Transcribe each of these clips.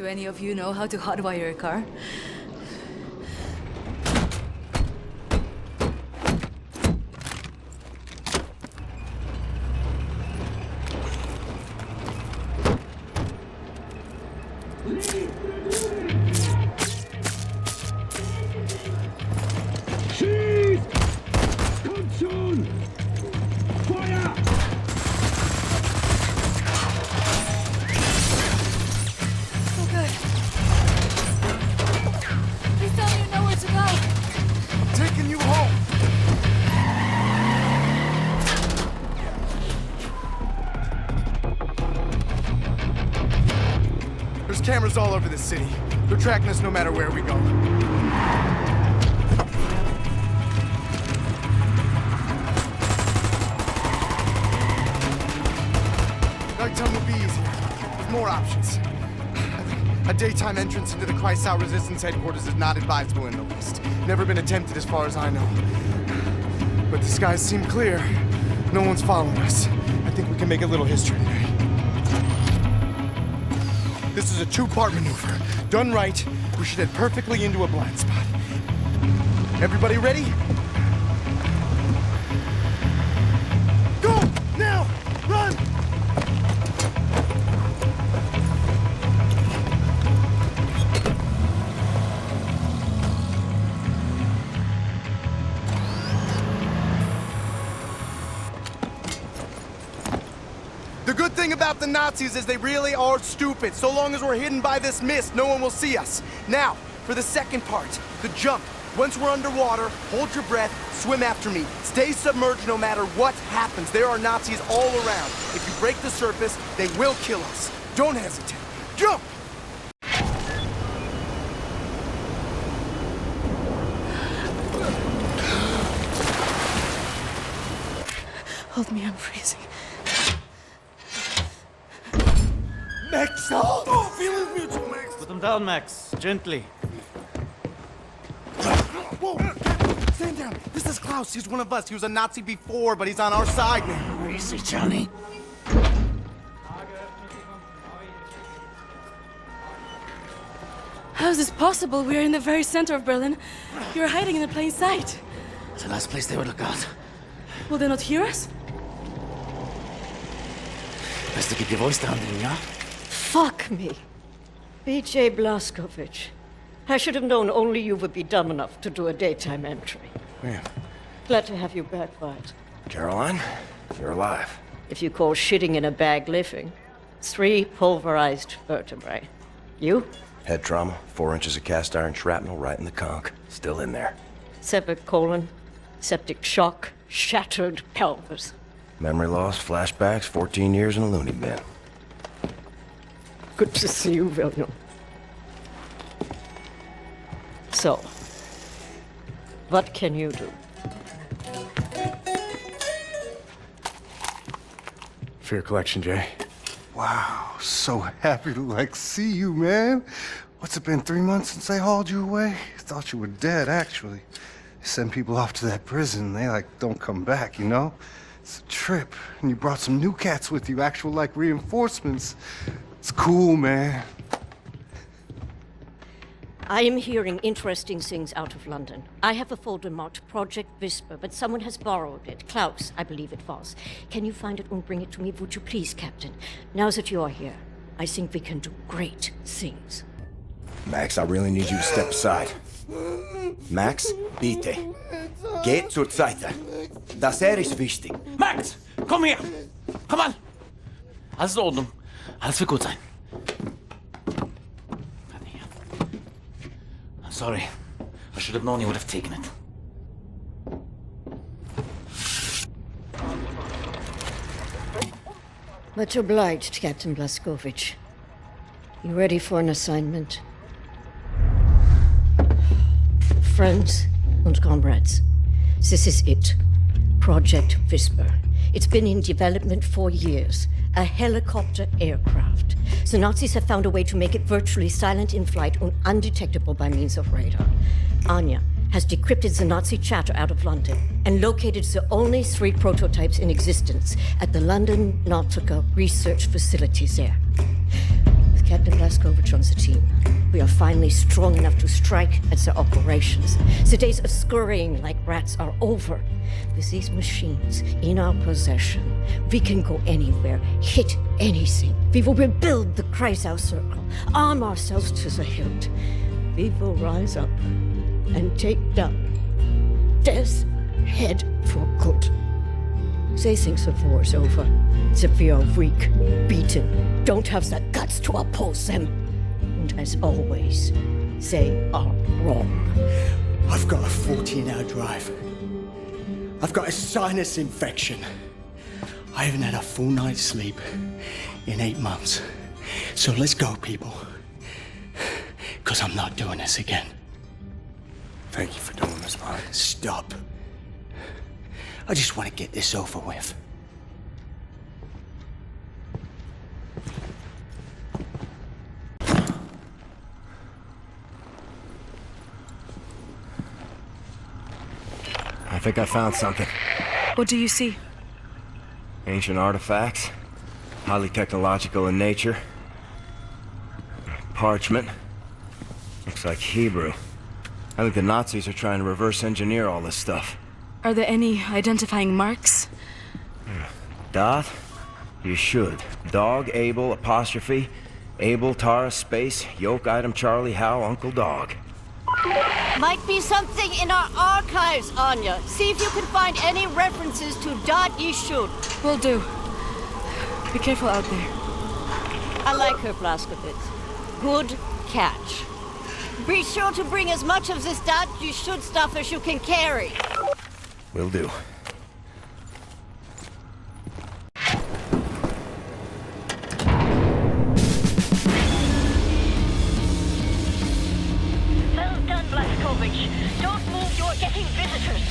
Do any of you know how to hotwire a car? Cameras all over the city. They're tracking us no matter where we go. Nighttime will be easier, with more options. A daytime entrance into the Kreisau Resistance headquarters is not advisable in the least. Never been attempted as far as I know. But the skies seem clear. No one's following us. I think we can make a little history today. This is a two-part maneuver. Done right, we should head perfectly into a blind spot. Everybody ready? Go! Now! Run! The good thing about the Nazis is they really are stupid. So long as we're hidden by this mist, no one will see us. Now, for the second part, the jump. Once we're underwater, hold your breath, swim after me. Stay submerged no matter what happens. There are Nazis all around. If you break the surface, they will kill us. Don't hesitate. Jump! Hold me, I'm freezing. Max! Oh, feeling mutual, Max! Put them down, Max. Gently. Whoa! Stand down! This is Klaus. He's one of us. He was a Nazi before, but he's on our side now. Where is he, Johnny? How is this possible? We are in the very center of Berlin. You're hiding in plain sight. It's the last place they would look out. Will they not hear us? Best to keep your voice down, then, yeah? Fuck me. B.J. Blazkowicz. I should have known only you would be dumb enough to do a daytime entry. Ma'am. Glad to have you back, Wyatt. Caroline, you're alive. If you call shitting in a bag living, 3 pulverized vertebrae. You? Head trauma, 4 inches of cast iron shrapnel right in the conch. Still in there. Severed colon, septic shock, shattered pelvis. Memory loss, flashbacks, 14 years in a loony bin. Good to see you, William. So, what can you do? For your collection, Jay. Wow, so happy to, see you, man. What's it been, 3 months since they hauled you away? Thought you were dead, actually. They send people off to that prison, they, don't come back, you know? It's a trip, and you brought some new cats with you, actual, reinforcements. It's cool, man. I am hearing interesting things out of London. I have a folder marked Project Whisper, but someone has borrowed it. Klaus, I believe it was. Can you find it and bring it to me, would you please, Captain? Now that you're here, I think we can do great things. Max, I really need you to step aside. Max, bitte. Geht zur Seite. Das ist wichtig. Max! Komm her! Komm an! Alles in Ordnung. Alles wird gut sein. Warte hier. I'm sorry. I should have known you would have taken it. Much obliged, Captain Blazkowicz. You ready for an assignment? Friends and comrades, this is it. Project Whisper. It's been in development for years. A helicopter aircraft. The Nazis have found a way to make it virtually silent in flight and undetectable by means of radar. Anya has decrypted the Nazi chatter out of London and located the only 3 prototypes in existence at the London Nautica research facilities there. With Captain Blaskovich on the team. We are finally strong enough to strike at the operations. The days of scurrying like rats are over. With these machines in our possession, we can go anywhere, hit anything. We will rebuild the Kreisau Circle, arm ourselves to the hilt. We will rise up and take down Death's Head for good. They think the war's over, that we are weak, beaten, don't have the guts to oppose them. And as always, they are wrong. I've got a 14-hour drive. I've got a sinus infection. I haven't had a full night's sleep in 8 months. So let's go, people. Because I'm not doing this again. Thank you for doing this, Bob. Stop. I just want to get this over with. I think I found something. What do you see? Ancient artifacts. Highly technological in nature. Parchment. Looks like Hebrew. I think the Nazis are trying to reverse engineer all this stuff. Are there any identifying marks? Dot? You should. Dog, Abel, apostrophe. Abel, Tara, space, yoke, item, Charlie, Hal, Uncle Dog. Might be something in our archives, Anya. See if you can find any references to Dot Yishud. Will do. Be careful out there. I like her, Blaskovich. Good catch. Be sure to bring as much of this Dot Yishud stuff as you can carry. Will do. Well done, Blaskovich. Don't move, you're getting visitors.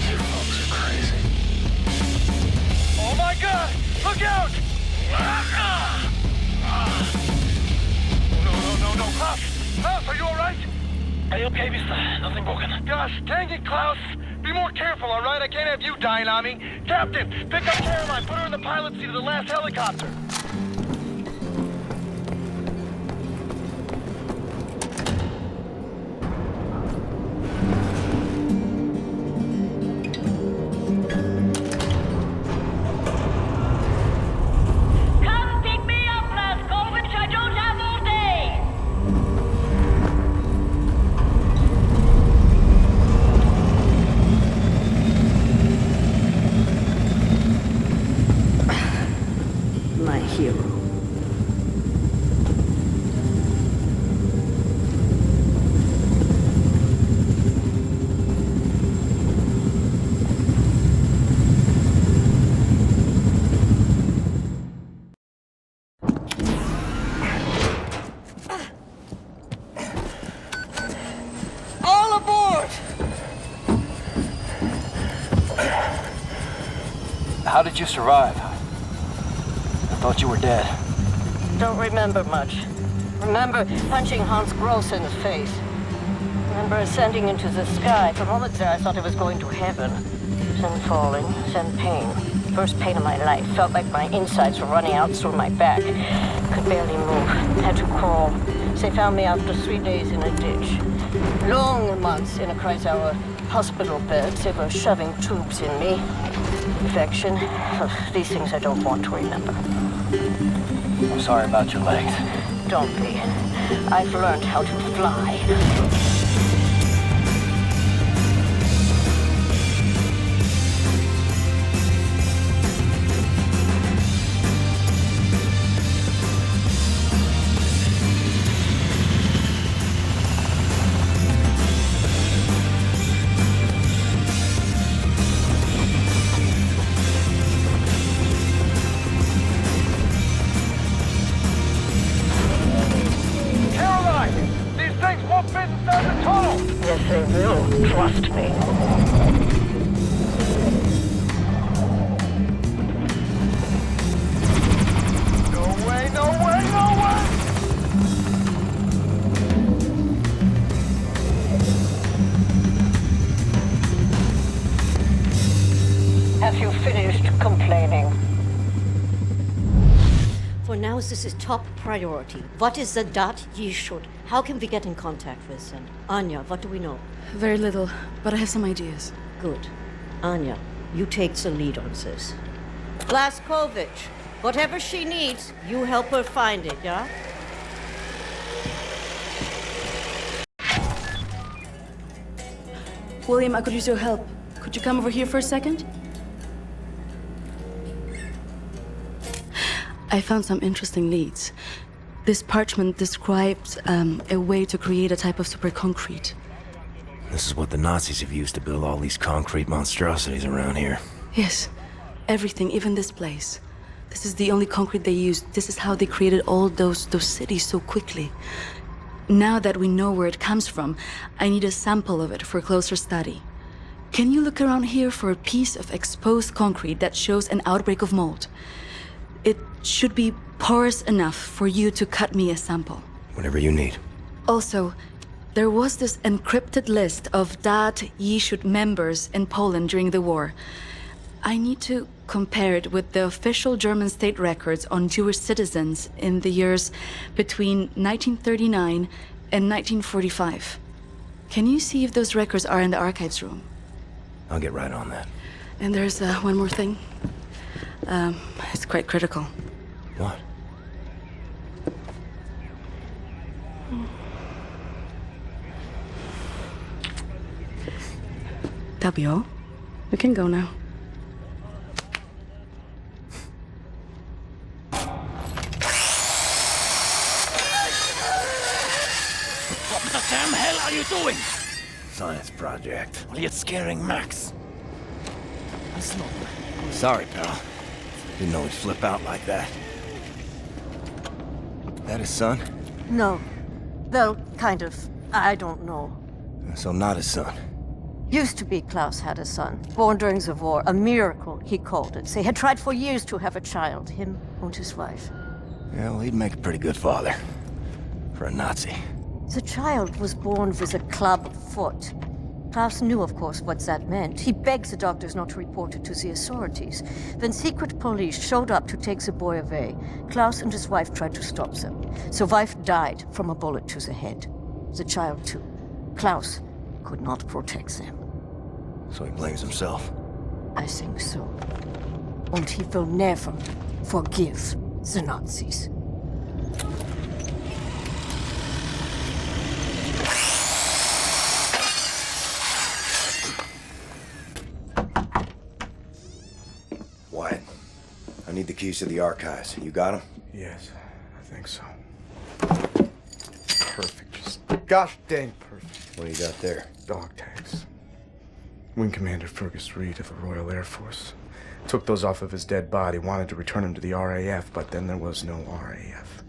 You folks are crazy. Oh my God! Look out! No, Klaus! Klaus, are you alright? Are you okay, mister? Nothing broken. Gosh, dang it, Klaus! Be more careful, alright? I can't have you dying on me. Captain, pick up Caroline, put her in the pilot seat of the last helicopter. Come pick me up, Blaskovich. I don't have all day. My hero. All aboard! How did you survive? I thought you were dead. Don't remember much. Remember punching Hans Gross in the face. Remember ascending into the sky. For moments there, I thought I was going to heaven. Then falling, then pain. First pain of my life. Felt like my insides were running out through my back. Could barely move. Had to crawl. They found me after 3 days in a ditch. Long months in a Kreisauer hospital bed. They were shoving tubes in me. Infection. These things I don't want to remember. I'm sorry about your legs. Don't be. I've learned how to fly. Caroline! These things won't fit inside now, this is top priority. What is the dot ye should? How can we get in contact with them? Anya, what do we know? Very little, but I have some ideas. Good. Anya, you take the lead on this. Blaskovich, whatever she needs, you help her find it, yeah? William, I could use your help. Could you come over here for a second? I found some interesting leads. This parchment describes a way to create a type of super concrete. This is what the Nazis have used to build all these concrete monstrosities around here. Yes, everything, even this place. This is the only concrete they used. This is how they created all those cities so quickly. Now that we know where it comes from, I need a sample of it for closer study. Can you look around here for a piece of exposed concrete that shows an outbreak of mold? It should be porous enough for you to cut me a sample. Whatever you need. Also, there was this encrypted list of Dat Yeshut members in Poland during the war. I need to compare it with the official German state records on Jewish citizens in the years between 1939 and 1945. Can you see if those records are in the archives room? I'll get right on that. And there's one more thing. It's quite critical. What? Tabio, we can go now. What the damn hell are you doing? Science project. Well, you're scaring Max. Listen up. Sorry, pal. Didn't know he'd flip out like that. That his son? No. Well, kind of. I don't know. So not his son. Used to be Klaus had a son, born during the war. A miracle, he called it. They had tried for years to have a child, him and his wife. Yeah, well, he'd make a pretty good father. For a Nazi. The child was born with a club foot. Klaus knew, of course, what that meant. He begged the doctors not to report it to the authorities. When secret police showed up to take the boy away, Klaus and his wife tried to stop them. The wife died from a bullet to the head. The child, too. Klaus could not protect them. So he blames himself. I think so. And he will never forgive the Nazis. Wyatt, I need the keys to the archives. You got them? Yes, I think so. Perfect, just gosh dang perfect. What do you got there? Dog tags. Wing Commander Fergus Reed of the Royal Air Force. Took those off of his dead body, wanted to return him to the RAF, but then there was no RAF.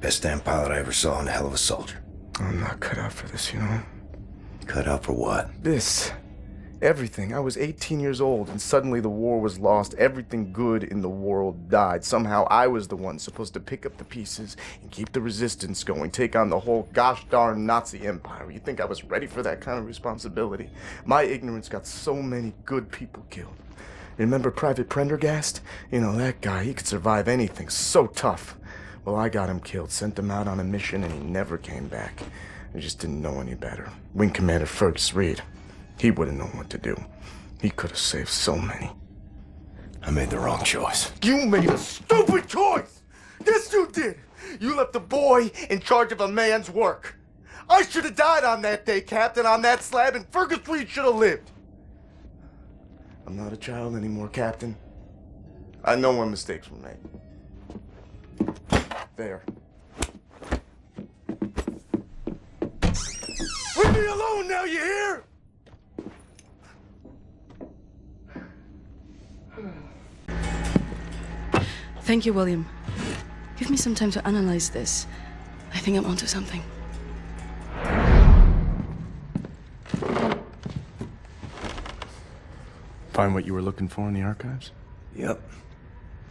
Best damn pilot I ever saw and a hell of a soldier. I'm not cut out for this, you know? Cut out for what? This. Everything. I was 18 years old, and suddenly the war was lost. Everything good in the world died. Somehow I was the one supposed to pick up the pieces and keep the resistance going, take on the whole gosh darn Nazi empire. You think I was ready for that kind of responsibility? My ignorance got so many good people killed. Remember Private Prendergast? You know, that guy, he could survive anything. So tough. Well, I got him killed, sent him out on a mission, and he never came back. I just didn't know any better. Wing Commander Fergus Reed. He wouldn't know what to do. He could have saved so many. I made the wrong choice. You made a stupid choice! Yes, you did! You left the boy in charge of a man's work. I should have died on that day, Captain, on that slab, and Fergus Reed should have lived. I'm not a child anymore, Captain. I know when mistakes were made. There. Leave me alone now, you hear? Thank you, William. Give me some time to analyze this. I think I'm onto something. Find what you were looking for in the archives? Yep.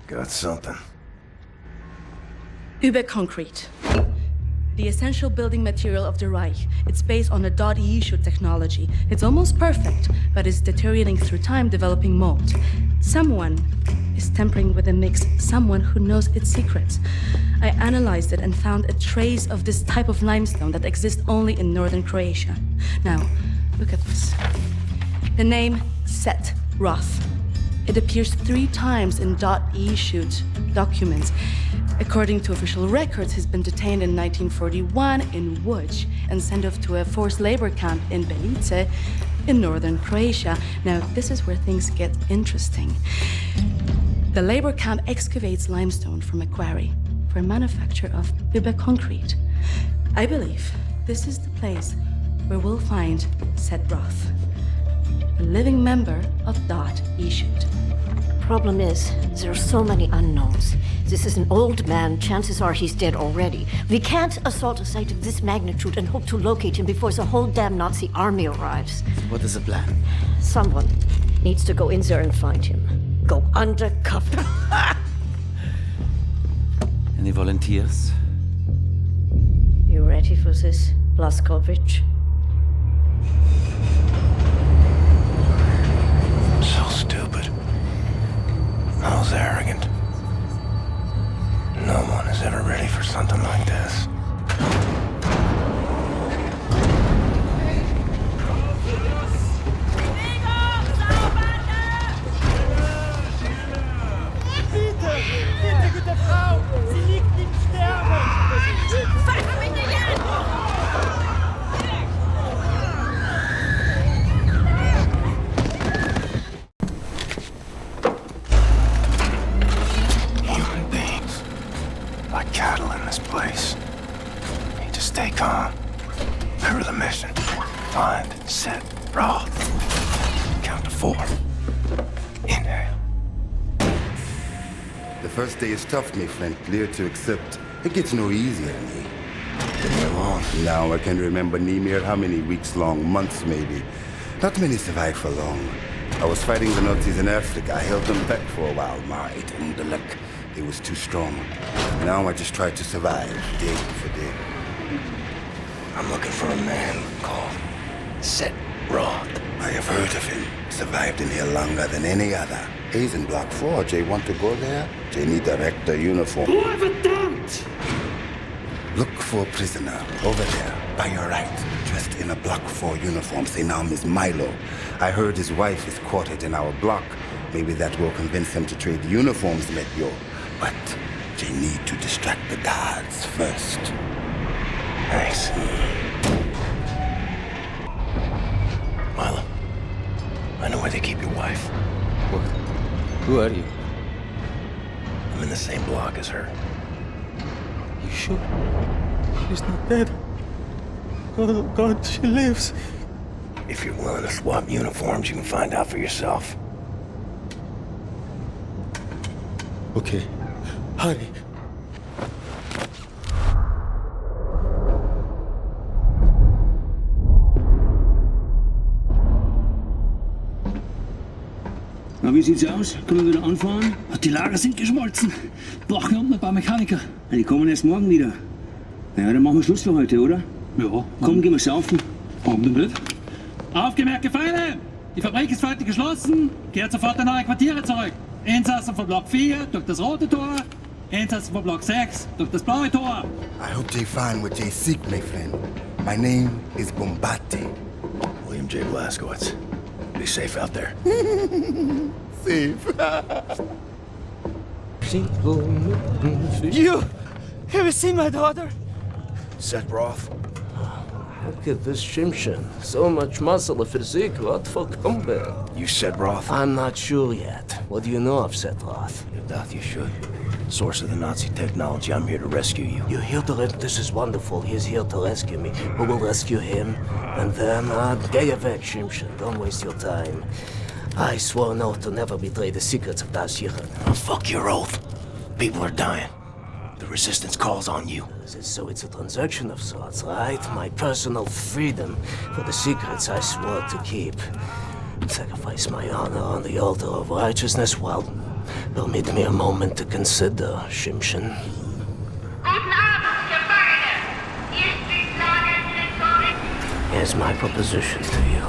Got something. Uber concrete. The essential building material of the Reich. It's based on a Yeshut technology. It's almost perfect, but it's deteriorating through time, developing mold. Someone is tampering with the mix someone who knows its secrets. I analyzed it and found a trace of this type of limestone that exists only in northern Croatia. Now, look at this. The name Set Roth. It appears 3 times in .e shoot documents. According to official records, he's been detained in 1941 in Łódź and sent off to a forced labor camp in Belice in northern Croatia. Now, this is where things get interesting. The labor camp excavates limestone from a quarry for manufacture of Biber concrete. I believe this is the place where we'll find Set Roth, a living member of .e shoot. Problem is, there are so many unknowns. This is an old man. Chances are he's dead already. We can't assault a site of this magnitude and hope to locate him before the whole damn Nazi army arrives. What is the plan? Someone needs to go in there and find him. Go undercover. Any volunteers? You ready for this, Blaskovich? So stupid. I was arrogant. No one is ever ready for something like this. Bitte, gute Frau! Sie liegt im Sterben! Pfeife mich nicht an! Human beings. Like cattle in this place. Need to stay calm. Remember the mission. Find Set Roth. Count to 4. Inhale. The first day is tough, my friend, clear to accept. It gets no easier to me. Now I can remember near how many weeks long, months maybe. Not many survive for long. I was fighting the Nazis in Africa. I held them back for a while, my luck. It was too strong. Now I just try to survive, day for day. I'm looking for a man called Set Roth. I have heard of him. Survived in here longer than any other. He's in Block 4. Jay want to go there? Jay need a rector uniform. Verdammt! Look for a prisoner over there, by your right, dressed in a Block 4 uniform. Say now, Miss Milo. I heard his wife is quartered in our block. Maybe that will convince him to trade uniforms, Metyo. But Jay need to distract the guards first. Thanks. Milo, I know where they keep your wife. What? Who are you? I'm in the same block as her. You sure? She's not dead. Oh God, she lives. If you're willing to swap uniforms, you can find out for yourself. Okay. Hurry. Na, wie sieht's aus? Können wir wieder anfahren? Die Lager sind geschmolzen. Brauchen unten ein paar Mechaniker. Die kommen erst morgen wieder. Ja, dann machen wir Schluss für heute, oder? Ja. Komm, gehen wir saufen. Warum denn nicht? Aufgemerkt, Gefangene! Die Fabrik ist heute geschlossen. Kehrt sofort in eure Quartiere zurück. Insassen von Block 4 durch das rote Tor. Insassen von Block 6 durch das blaue Tor. I hope Jay find what Jay seek, my friend. My name is Bombati. William J. Blaskowitz. Be safe out there. Safe. You! Have you seen my daughter? Set Roth. Look at this Shimshin. So much muscle, a physique. What for combat? You Set Roth? I'm not sure yet. What do you know of Set Roth? You doubt you should. Source of the Nazi technology. I'm here to rescue you. You're here to this is wonderful. He's here to rescue me. We will rescue him. And then, get weg, Shimshin. Don't waste your time. I swore an oath to never betray the secrets of Das Yichud. Oh, fuck your oath. People are dying. The resistance calls on you. So it's a transaction of sorts, right? My personal freedom for the secrets I swore to keep. Sacrifice my honor on the altar of righteousness? Well, permit me a moment to consider, Shimshin. Guten Abend, Gefangene! Hier spricht Lagerdirektorin. Here's my proposition to you.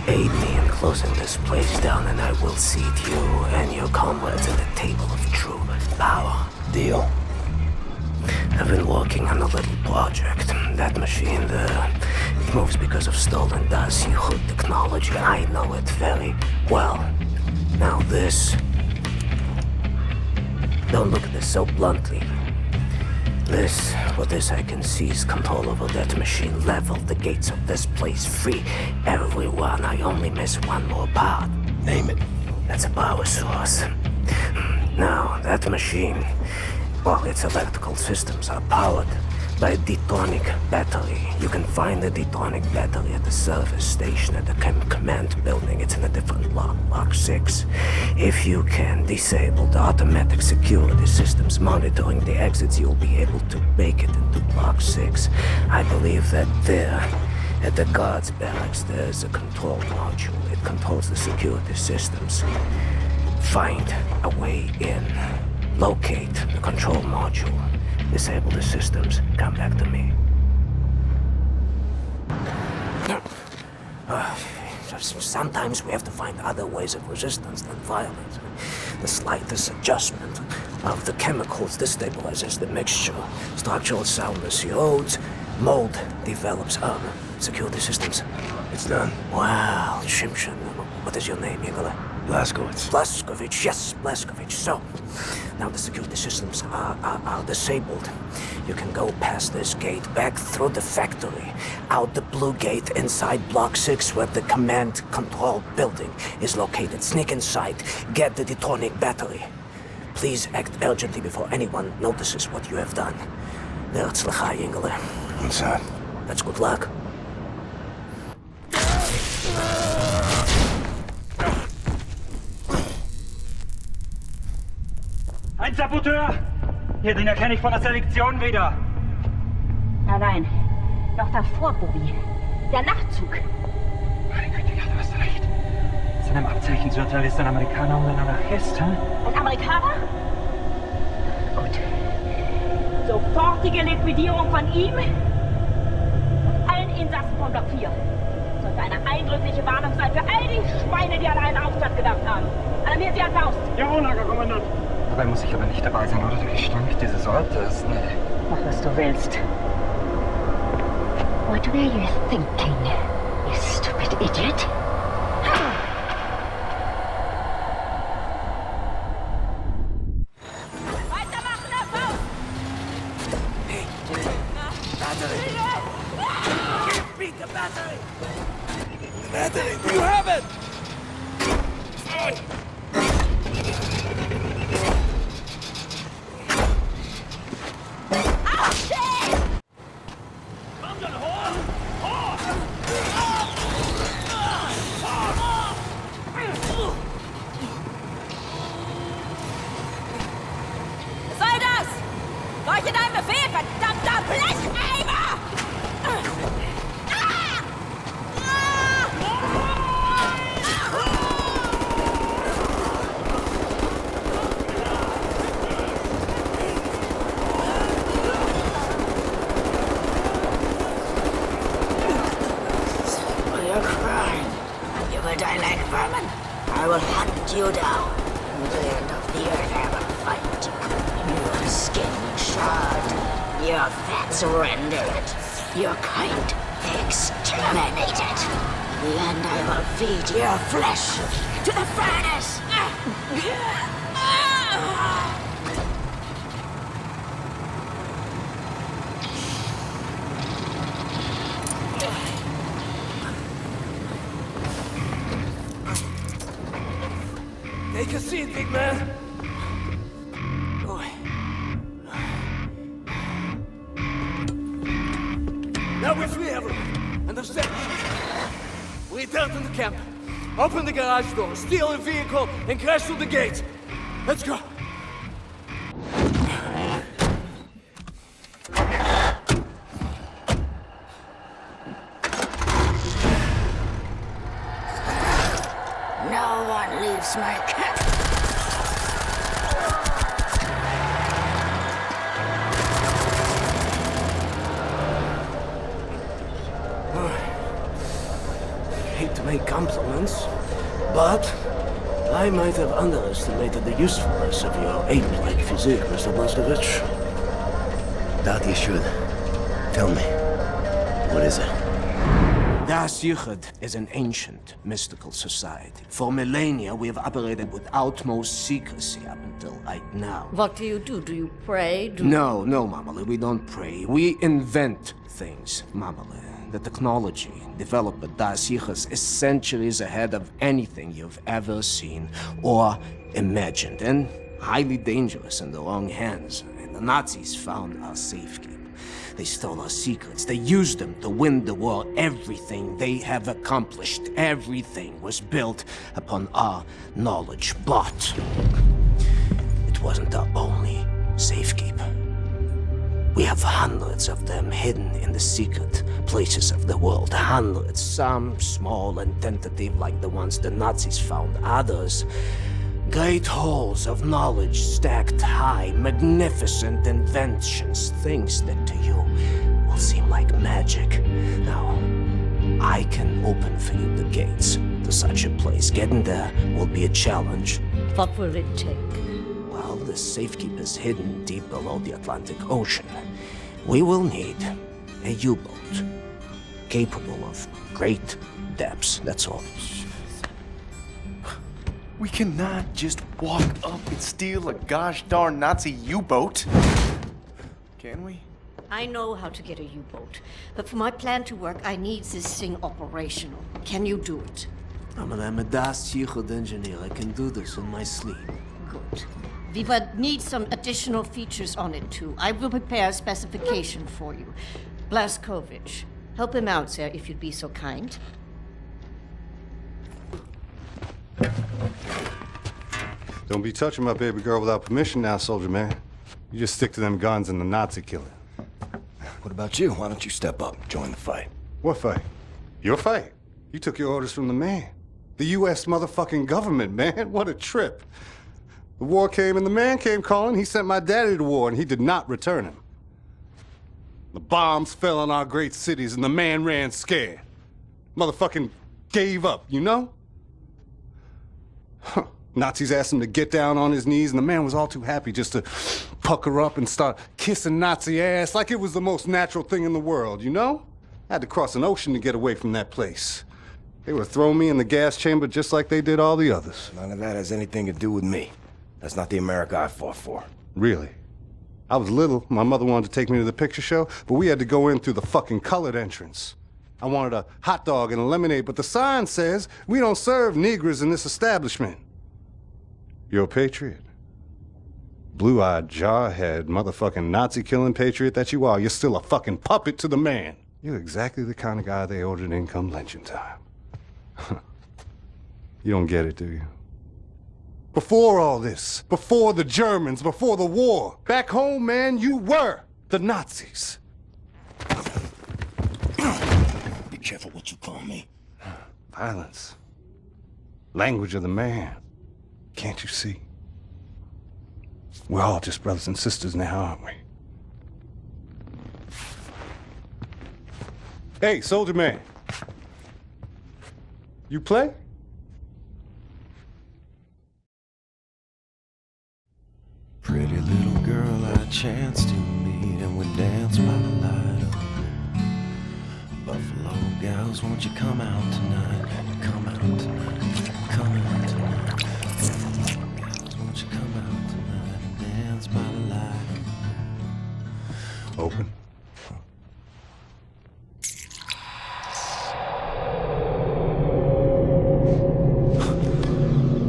Aid me in closing this place down, and I will seat you and your comrades at the table of true power. Deal. I've been working on a little project. That machine there, it moves because of stolen hood technology. I know it very well. Now this... Don't look at this so bluntly. This, for this I can seize control over that machine, level the gates of this place, free everyone. I only miss one more part. Name it. That's a power source. Now, that machine, well, its electrical systems are powered by a detonic battery. You can find the detonic battery at the service station at the command building. It's in a different block, Block 6. If you can disable the automatic security systems monitoring the exits, you'll be able to make it into Block 6. I believe that there, at the guards barracks, there's a control module. It controls the security systems. Find a way in. Locate the control module. Disable the systems. Come back to me. Sometimes we have to find other ways of resistance than violence. The slightest adjustment of the chemicals destabilizes the mixture. Structural soundness erodes. Mold develops. Security systems. It's done. Wow, Shimshin. What is your name, Igor? Blazkowicz. Blazkowicz, yes, Blazkowicz. So, now the security systems are disabled. You can go past this gate, back through the factory, out the blue gate inside Block 6 where the command control building is located. Sneak inside, get the detonic battery. Please act urgently before anyone notices what you have done. Nerzlachai, Ingele. Inside. That's good luck. Ein Saboteur! Hier, den erkenne ich von der Selektion wieder. Nein, noch davor, Bobby. Der Nachtzug. Meine Güte, ja, du hast recht. Seinem Abzeichensurteil ist ein Amerikaner und ein Anarchist, hm? Ein Amerikaner? Gut. Sofortige Liquidierung von ihm und allen Insassen von Block 4. Sollte eine eindrückliche Warnung sein für all die Schweine, die an einen Aufstand gedacht haben. Alarmiert sie an Faust. Jawohl, Herr Kommandant. Dabei muss ich aber nicht dabei sein, oder? Der Gestank dieses Ortes, nee. Mach, was du willst. What were you thinking, you stupid idiot? Weitermachen, Herr Faust! Hey, battery! Give me the battery! Battery, you have it! I will hunt you down. To the end of the earth I will find you. Your skin charred, your fats rendered, your kind exterminated. And I will feed your flesh to the furnace. Take a seat, big man. Now we free everyone. Understand? We return to the camp. Open the garage door, steal a vehicle, and crash through the gate. Let's go. No one leaves my camp. I hate to make compliments, but I might have underestimated the usefulness of your ape-like physique, Mr. Blastovich. Doubt you should. Tell me, what is it? Das Yichud is an ancient, mystical society. For millennia, we have operated with utmost secrecy up until right now. What do? Do you pray? No, Mamale, we don't pray. We invent things, Mamale. The technology developed by Das Yichud is centuries ahead of anything you've ever seen or imagined, and highly dangerous in the wrong hands. And the Nazis found our safekeeping. They stole our secrets. They used them to win the war. Everything they have accomplished, everything was built upon our knowledge. But it wasn't our only safekeeper. We have hundreds of them hidden in the secret places of the world. Hundreds, some small and tentative like the ones the Nazis found. Others, great halls of knowledge stacked high, magnificent inventions, things that to you will seem like magic. Now, I can open for you the gates to such a place. Getting there will be a challenge. What will it take? Well, the safekeeper's hidden deep below the Atlantic Ocean. We will need a U-boat capable of great depths, that's all. We cannot just walk up and steal a gosh darn Nazi U-boat. Can we? I know how to get a U-boat, but for my plan to work, I need this thing operational. Can you do it? I'm a Das Yichud engineer. I can do this in my sleep. Good. We would need some additional features on it, too. I will prepare a specification for you. Blaskovich, help him out, sir, if you'd be so kind. Don't be touching my baby girl without permission now, soldier man. You just stick to them guns and the Nazi killing. What about you? Why don't you step up, join the fight? What fight? Your fight? You took your orders from the man. The U.S. motherfucking government, man. What a trip. The war came and the man came calling. He sent my daddy to war and he did not return him. The bombs fell on our great cities and the man ran scared. Motherfucking gave up, you know? Huh. Nazis asked him to get down on his knees and the man was all too happy just to pucker up and start kissing Nazi ass like it was the most natural thing in the world, you know? I had to cross an ocean to get away from that place. They would throw me in the gas chamber just like they did all the others. None of that has anything to do with me. That's not the America I fought for. Really? I was little. My mother wanted to take me to the picture show, but we had to go in through the fucking colored entrance. I wanted a hot dog and a lemonade, but the sign says we don't serve Negroes in this establishment. You're a patriot. Blue-eyed, jarhead, motherfucking Nazi-killing patriot that you are. You're still a fucking puppet to the man. You're exactly the kind of guy they ordered in come lynching time. You don't get it, do you? Before all this, before the Germans, before the war, back home, man, you were the Nazis. Be careful what you call me. Violence. Language of the man. Can't you see? We're all just brothers and sisters now, aren't we? Hey, soldier man. You play? Pretty little girl I chanced to meet and we danced by the light of Buffalo gals, won't you come out tonight? Come out tonight. Come out tonight. Buffalo gals, won't you come out tonight and dance by the light of... Open.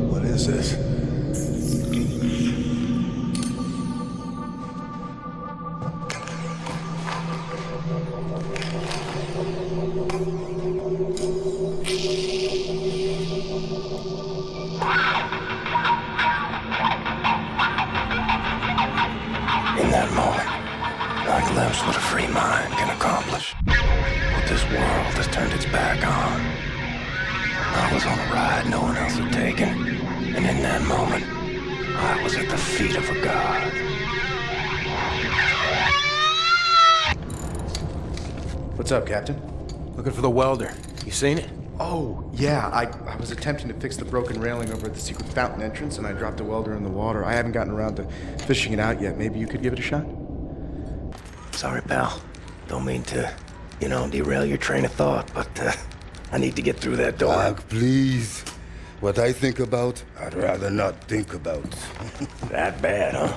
What is this? In that moment, I glimpsed what a free mind can accomplish. What this world has turned its back on. I was on a ride no one else had taken, and in that moment, I was at the feet of a god. What's up, Captain? Looking for the welder. You seen it? Oh, yeah, I was attempting to fix the broken railing over at the secret fountain entrance, and I dropped a welder in the water. I haven't gotten around to fishing it out yet. Maybe you could give it a shot? Sorry, pal. Don't mean to, derail your train of thought, but I need to get through that door. Doc, please. What I think about, I'd rather not think about. That bad, huh?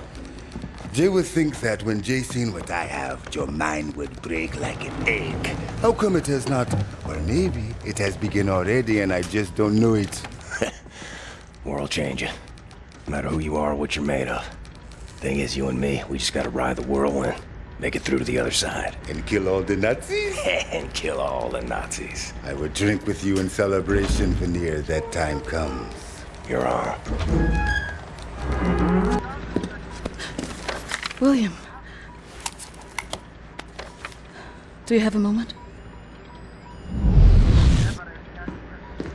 Jay would think that when Jay seen what I have, your mind would break like an egg. How come it has not? Or maybe it has begun already and I just don't know it. World changing. No matter who you are or what you're made of. Thing is, you and me, we just gotta ride the whirlwind. Make it through to the other side. And kill all the Nazis? And kill all the Nazis. I will drink with you in celebration, Veneer, that time comes. You're on. William. Do you have a moment?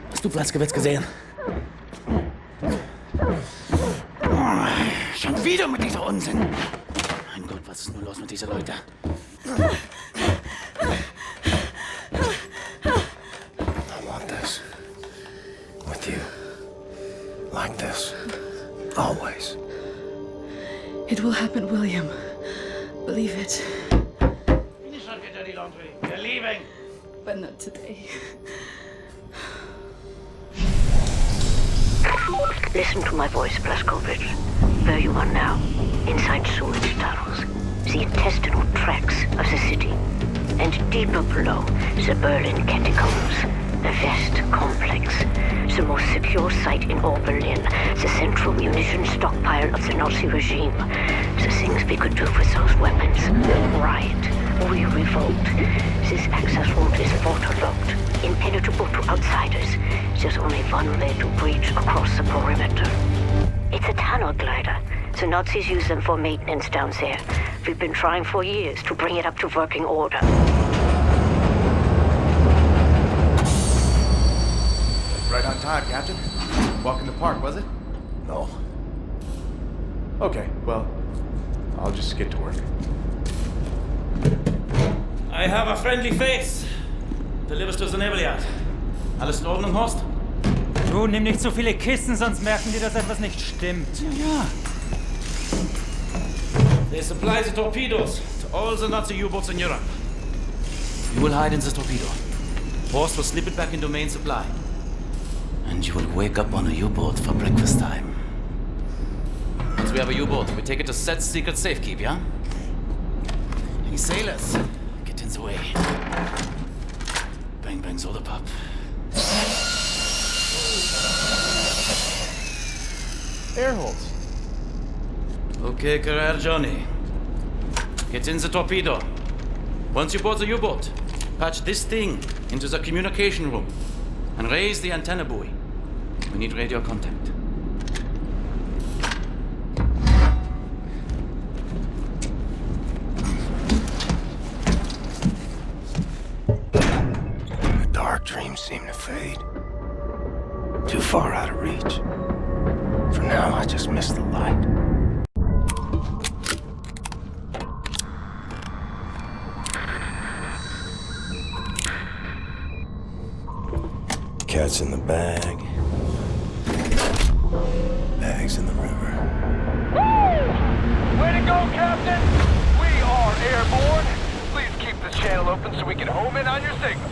Hast du Platzgewitz gesehen? Schon wieder mit dieser Unsinn. Mein Gott, was ist nur los mit diesen Leuten? I want this. With you. Like this. Always. It will happen, William. Believe it. Finish our dirty laundry. We're leaving. But not today. Listen to my voice, Blazkowicz. Where you are now, inside sewage tunnels, the intestinal tracts of the city, and deeper below, the Berlin catacombs, the West complex, the most secure site in all Berlin, the central munition stockpile of the Nazi regime. The things we could do with those weapons. Riot. We revolt. This access route is waterlogged, impenetrable to outsiders. There's only one way to breach across the perimeter. It's a tunnel glider. The Nazis use them for maintenance down there. We've been trying for years to bring it up to working order. Right on time, Captain. Walk in the park, was it? No. Okay, well, I'll just get to work. I have a friendly face. Delivers to the naval yard. Alles in Ordnung, Horst? Du, nimm nicht so viele Kisten, sonst merken die, dass etwas nicht stimmt. Ja. They supply the torpedoes to all the Nazi U-boats in Europe. You will hide in the torpedo. Horst will slip it back into main supply. And you will wake up on a U-boat for breakfast time. Once we have a U-boat, we take it to Set's secret safekeep, yeah? Any sailors, get in the way. Bang, bang, soda pop. Air holes. Okay, career Johnny. Get in the torpedo. Once you board the U-boat, patch this thing into the communication room and raise the antenna buoy. We need radio contact. The dark dreams seem to fade. Too far out of reach. For now, I just miss the light. Cat's in the bag. Bag's in the river. Way to go, Captain! We are airborne. Please keep the channel open so we can home in on your signal.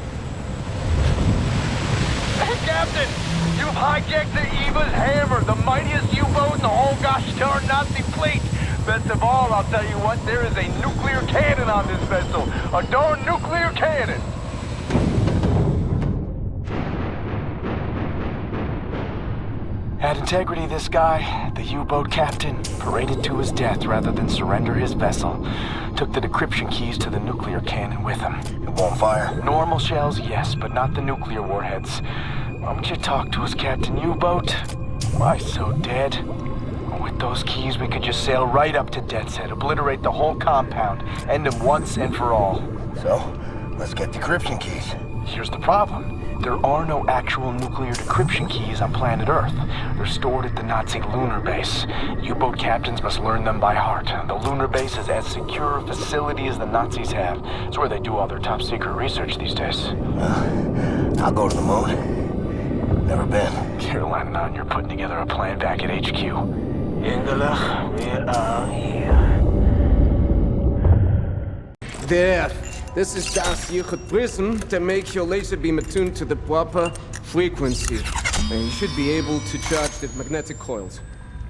Hey, Captain! You've hijacked the Eva's Hammer, the mightiest U-boat in the whole gosh darn Nazi fleet. Best of all, I'll tell you what, there is a nuclear cannon on this vessel. A darn nuclear cannon! Had integrity, this guy. The U-boat captain paraded to his death rather than surrender his vessel. Took the decryption keys to the nuclear cannon with him. It won't fire? Normal shells, yes, but not the nuclear warheads. Why don't you talk to us, Captain U-boat? Why so dead? With those keys, we could just sail right up to Death's Head, obliterate the whole compound, end him once and for all. So, let's get decryption keys. Here's the problem. There are no actual nuclear decryption keys on planet Earth. They're stored at the Nazi lunar base. U-boat captains must learn them by heart. The lunar base is as secure a facility as the Nazis have. It's where they do all their top secret research these days. I'll go to the moon. Never been. Caroline and I, you're putting together a plan back at HQ. Ingela, we are here. There. This is das Yuchot prism to make your laser beam attuned to the proper frequency. And you should be able to charge the magnetic coils.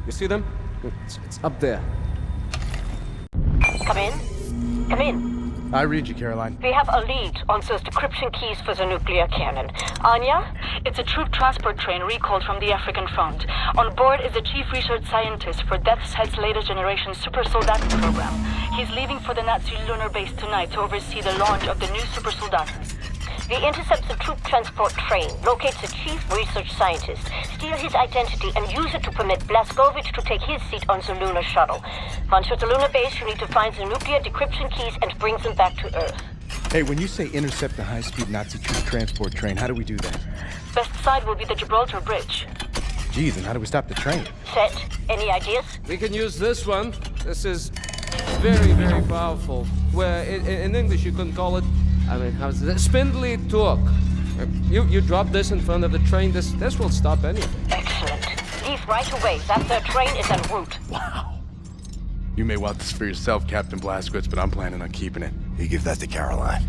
You see them? It's up there. Come in. Come in. I read you, Caroline. We have a lead on those decryption keys for the nuclear cannon. Anya? It's a troop transport train recalled from the African front. On board is the chief research scientist for Death's Head's latest generation super soldat program. He's leaving for the Nazi lunar base tonight to oversee the launch of the new super soldat. We intercept the troop transport train, locate the chief research scientist, steal his identity, and use it to permit Blazkowicz to take his seat on the lunar shuttle. Once you're at the lunar base, you need to find the nuclear decryption keys and bring them back to Earth. Hey, when you say intercept the high-speed Nazi troop transport train, how do we do that? Best side will be the Gibraltar Bridge. Geez, and how do we stop the train? Set, any ideas? We can use this one. This is very, very powerful. Where in English you can call it, how's it? Spindly torque. You drop this in front of the train, this will stop anything. Excellent. Leave right away. That third train is en route. Wow. You may want this for yourself, Captain Blazkowicz, but I'm planning on keeping it. You give that to Caroline.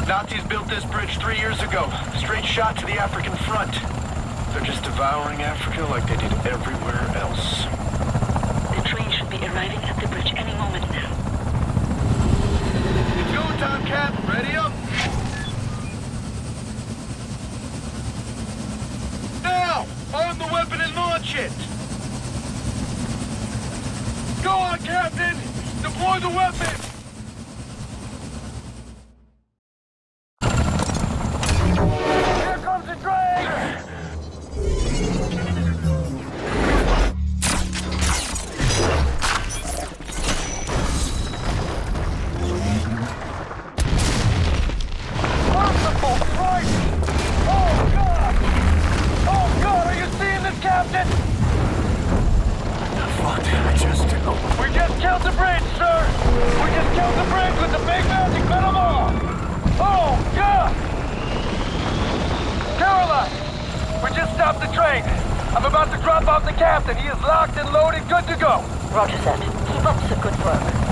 Nazis built this bridge 3 years ago. Straight shot to the African front. They're just devouring Africa like they did everywhere else. The train should be arriving at the bridge any moment now. It's go time, Cap. Ready up. Now! Arm the weapon and launch it! Go on, Captain! Deploy the weapon! Here comes the train! Merciful Christ! Oh, God! Oh, God, are you seeing this, Captain? What did I just do? We just killed the bridge, sir! We just killed the bridge with the big magic metal bomb! Oh, God! Caroline! We just stopped the train. I'm about to drop off the captain. He is locked and loaded, good to go. Roger that. Keep up the good work.